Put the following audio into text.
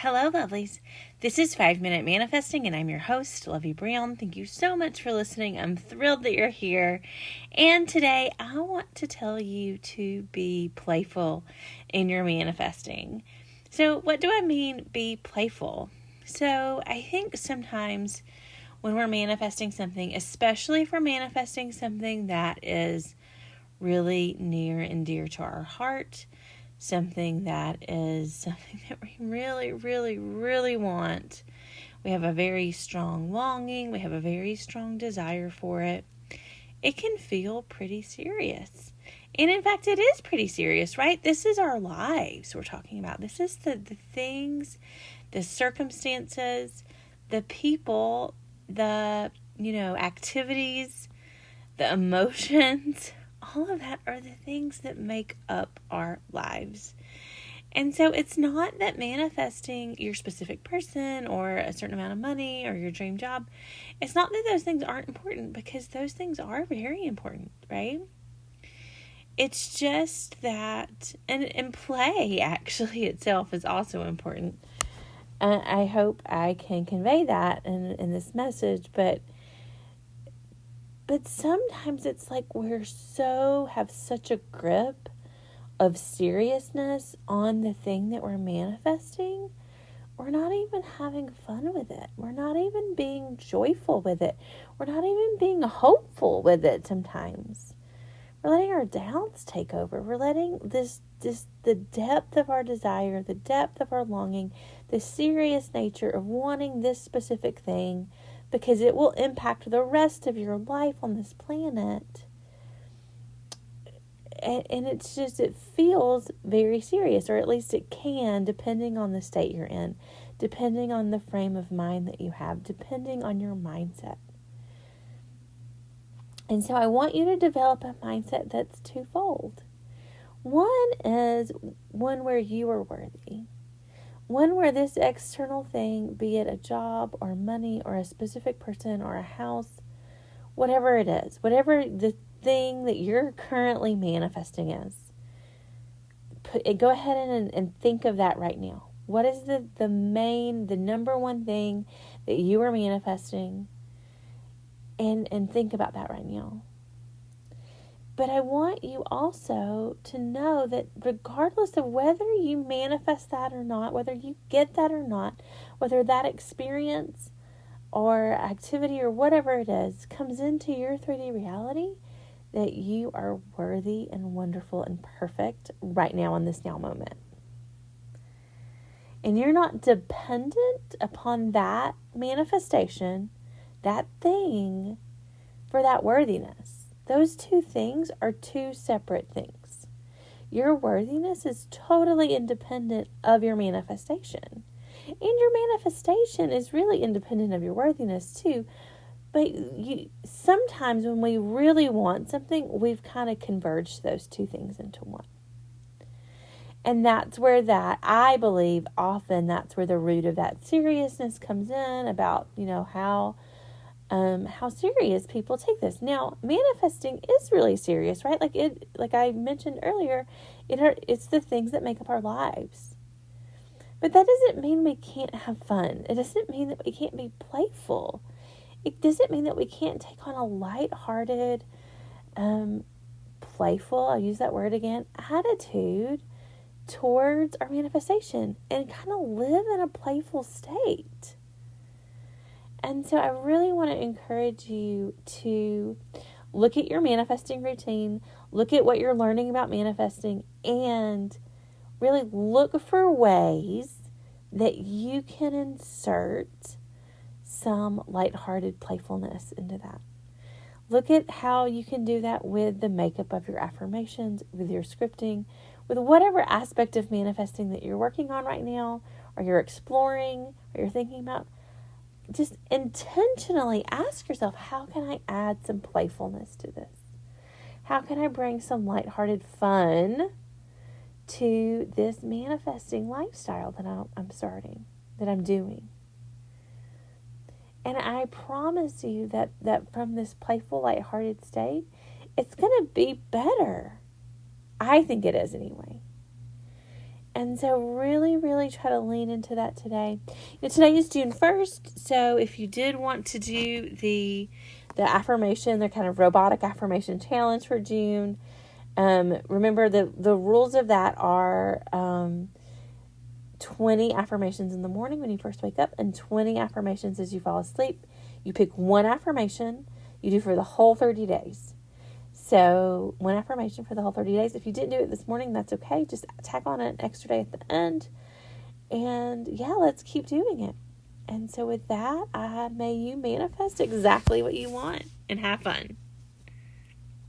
Hello, lovelies. This is 5 Minute Manifesting, and I'm your host, Lovey Brown. Thank you so much for listening. I'm thrilled that you're here. And today, I want to tell you to be playful in your manifesting. So, what do I mean, be playful? So, I think sometimes when we're manifesting something, especially if we're manifesting something that is really near and dear to our heart, something that we really want. We have a very strong longing. We have a very strong desire for it. It can feel pretty serious. And in fact, it is pretty serious, right? This is our lives we're talking about. This is the things, the circumstances, the people, the, activities, the emotions. All of that are the things that make up our lives. And so it's not that manifesting your specific person or a certain amount of money or your dream job, it's not that those things aren't important, because those things are very important, right? It's just that, and play actually itself is also important. I hope I can convey that in this message, but sometimes it's like we have such a grip of seriousness on the thing that we're manifesting, we're not even having fun with it. We're not even being joyful with it. We're not even being hopeful with it sometimes. We're letting our doubts take over. We're letting the depth of our desire, the depth of our longing, the serious nature of wanting this specific thing, because it will impact the rest of your life on this planet. And it's just, it feels very serious, or at least it can, depending on the state you're in, depending on the frame of mind that you have, depending on your mindset. And so I want you to develop a mindset that's twofold. One is one where you are worthy. One where this external thing, be it a job or money or a specific person or a house, whatever it is, whatever the thing that you're currently manifesting is, go ahead and think of that right now. What is the number one thing that you are manifesting? And think about that right now. But I want you also to know that regardless of whether you manifest that or not, whether you get that or not, whether that experience or activity or whatever it is comes into your 3D reality, that you are worthy and wonderful and perfect right now in this now moment. And you're not dependent upon that manifestation, that thing, for that worthiness. Those two things are two separate things. Your worthiness is totally independent of your manifestation. And your manifestation is really independent of your worthiness too. But sometimes when we really want something, we've kind of converged those two things into one. And that's where I believe often that's where the root of that seriousness comes in, about, how serious people take this. Now, manifesting is really serious, right? Like I mentioned earlier, it's the things that make up our lives. But that doesn't mean we can't have fun. It doesn't mean that we can't be playful. It doesn't mean that we can't take on a lighthearted, playful, I'll use that word again, attitude towards our manifestation and kind of live in a playful state. And so I really want to encourage you to look at your manifesting routine, look at what you're learning about manifesting, and really look for ways that you can insert some lighthearted playfulness into that. Look at how you can do that with the makeup of your affirmations, with your scripting, with whatever aspect of manifesting that you're working on right now, or you're exploring, or you're thinking about. Just intentionally ask yourself, how can I add some playfulness to this? How can I bring some lighthearted fun to this manifesting lifestyle that I'm starting, that I'm doing? And I promise you that from this playful, lighthearted state, it's going to be better. I think it is anyway. And so really, really try to lean into that today. Today is June 1st, so if you did want to do the affirmation, the kind of robotic affirmation challenge for June, remember the rules of that are 20 affirmations in the morning when you first wake up and 20 affirmations as you fall asleep. You pick one affirmation you do for the whole 30 days. So one affirmation for the whole 30 days. If you didn't do it this morning, that's okay. Just tack on an extra day at the end. And yeah, let's keep doing it. And so with that, may you manifest exactly what you want and have fun.